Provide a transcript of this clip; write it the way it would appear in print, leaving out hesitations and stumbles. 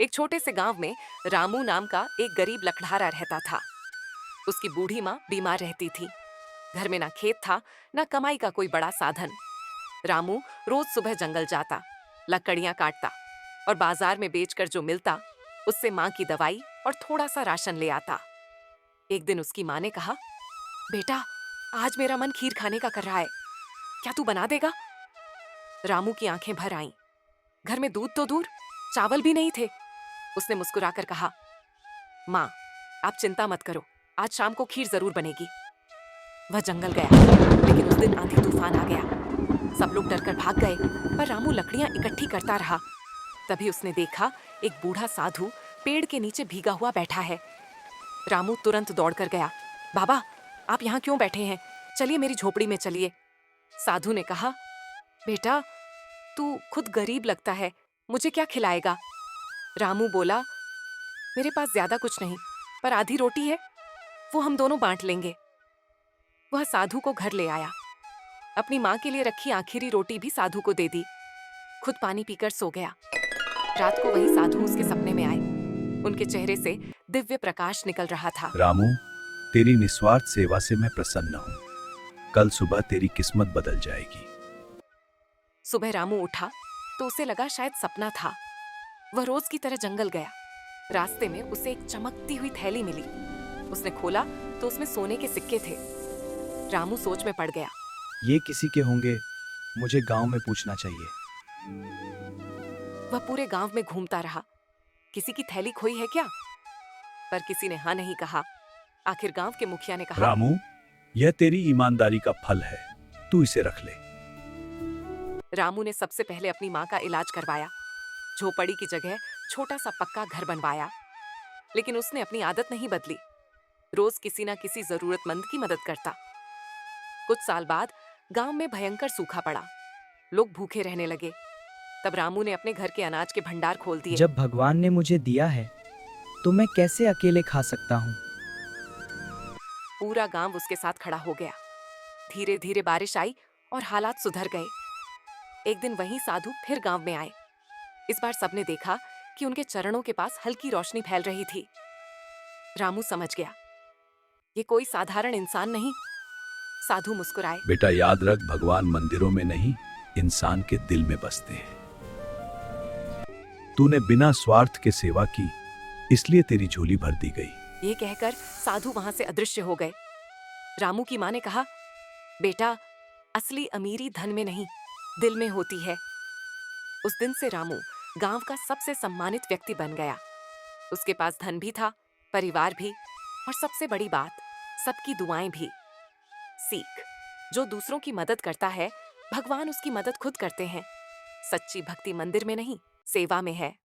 एक छोटे से गांव में रामू नाम का एक गरीब लकड़हारा रहता था। उसकी बूढ़ी माँ बीमार रहती थी। घर में ना खेत था, ना कमाई का कोई बड़ा साधन। रामू रोज सुबह जंगल जाता, लकड़ियां काटता और बाजार में बेचकर जो मिलता उससे माँ की दवाई और थोड़ा सा राशन ले आता। एक दिन उसकी माँ ने कहा, बेटा, आज मेरा मन खीर खाने का कर रहा है, क्या तू बना देगा? रामू की आंखें भर आईं। घर में दूध तो दूर, चावल भी नहीं थे। उसने मुस्कुराकर कहा, माँ, आप चिंता मत करो, आज शाम को खीर जरूर बनेगी। वह जंगल गया, लेकिन उस दिन आंधी तूफान आ गया। सब लोग डरकर भाग गए, पर रामू लकड़ियां इकट्ठी करता रहा। तभी उसने देखा, एक बूढ़ा साधु पेड़ के नीचे भीगा हुआ बैठा है। रामू तुरंत दौड़कर गया। बाबा, आप यहाँ क्यों बैठे हैं? चलिए मेरी झोपड़ी में चलिए। साधु ने कहा, बेटा, तू खुद गरीब लगता है, मुझे क्या खिलाएगा? रामू बोला, मेरे पास ज्यादा कुछ नहीं, पर आधी रोटी है, वो हम दोनों बांट लेंगे। वह साधु को घर ले आया। अपनी माँ के लिए रखी आखिरी रोटी भी साधु को दे दी। खुद पानी पीकर सो गया। रात को वही साधु उसके सपने में आए। उनके चेहरे से दिव्य प्रकाश निकल रहा था। रामू, तेरी निस्वार्थ सेवा से मैं प्रसन्न हूँ। कल सुबह तेरी किस्मत बदल जाएगी। सुबह रामू उठा तो उसे लगा शायद सपना था। वह रोज की तरह जंगल गया। रास्ते में उसे एक चमकती हुई थैली मिली। उसने खोला तो उसमें सोने के सिक्के थे। रामू सोच में पड़ गया। ये किसी के होंगे, मुझे गांव में पूछना चाहिए। वह पूरे गांव में घूमता रहा, किसी की थैली खोई है क्या? पर किसी ने हाँ नहीं कहा। आखिर गांव के मुखिया ने कहा, रामू, यह तेरी ईमानदारी का फल है, तू इसे रख ले। रामू ने सबसे पहले अपनी माँ का इलाज करवाया। झोपड़ी की जगह छोटा सा पक्का घर बनवाया। लेकिन उसने अपनी आदत नहीं बदली। रोज किसी ना किसी जरूरतमंद की मदद करता। कुछ साल बाद गांव में भयंकर सूखा पड़ा। लोग भूखे रहने लगे। तब रामू ने अपने घर के अनाज के भंडार खोल दिए। जब भगवान ने मुझे दिया है, तो मैं कैसे अकेले खा सकता हूँ? पूरा गांव उसके साथ खड़ा हो गया। धीरे धीरे बारिश आई और हालात सुधर गए। एक दिन वही साधु फिर गांव में आए। इस बार सबने देखा कि उनके चरणों के पास हल्की रोशनी फैल रही थी। रामू समझ गया, ये कोई साधारण इंसान नहीं। साधु मुस्कुराए। बेटा, याद रख, भगवान मंदिरों में नहीं, इंसान के दिल में बसते हैं। तूने बिना स्वार्थ के सेवा की, इसलिए तेरी झोली भर दी गई। ये कहकर साधु वहां से अदृश्य हो गए। रामू की माँ ने कहा, बेटा, असली अमीरी धन में नहीं, दिल में होती है। उस दिन से रामू गांव का सबसे सम्मानित व्यक्ति बन गया। उसके पास धन भी था, परिवार भी, और सबसे बड़ी बात, सबकी दुआएं भी। सीख, जो दूसरों की मदद करता है, भगवान उसकी मदद खुद करते हैं। सच्ची भक्ति मंदिर में नहीं, सेवा में है।